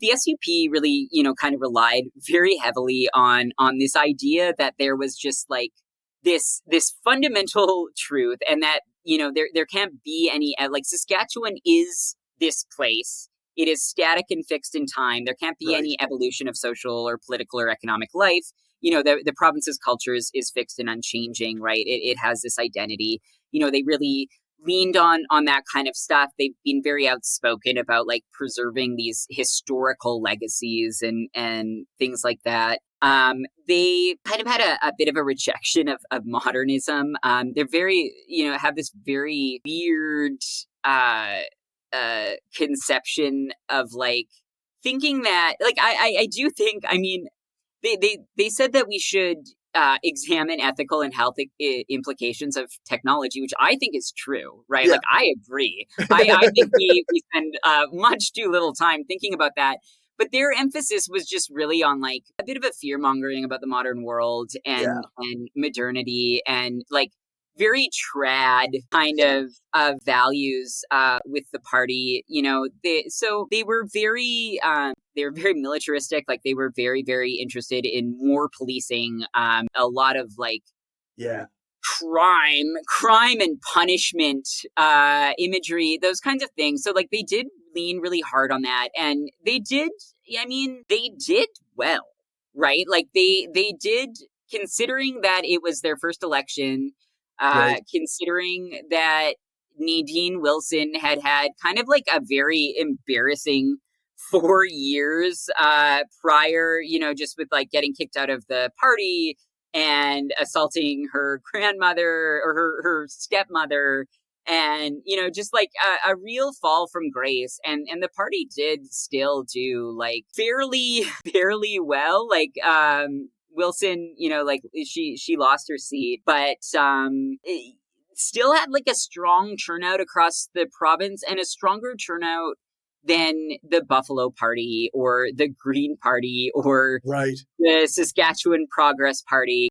The SUP really, kind of relied very heavily on this idea that there was just like this fundamental truth, and that there can't be any, like, Saskatchewan is this place. It is static and fixed in time. There can't be Right. any evolution of social or political or economic life. The province's culture is fixed and unchanging, right? It has this identity. They really leaned on that kind of stuff. They've been very outspoken about like preserving these historical legacies and things like that. They kind of had a bit of a rejection of modernism. They're very, have this very weird conception of like thinking that, like, I do think, I mean, they said that we should examine ethical and health implications of technology, which I think is true, right? Yeah. Like, I agree. I think we spend much too little time thinking about that. But their emphasis was just really on like a bit of a fear mongering about the modern world Yeah. and modernity, and like very trad kind of values with the party. They were very militaristic. Like, they were very, very interested in more policing, a lot of like Yeah. crime and punishment imagery, those kinds of things. So like they did lean really hard on that, and they did well, right? Like they did, considering that it was their first election, Right. considering that Nadine Wilson had kind of like a very embarrassing 4 years prior, just with like getting kicked out of the party and assaulting her grandmother or her stepmother, and just like a real fall from grace. And the party did still do like fairly well. Like, Wilson, like she lost her seat, but still had like a strong turnout across the province, and a stronger turnout than the Buffalo Party or the Green Party or Right. the Saskatchewan Progress Party.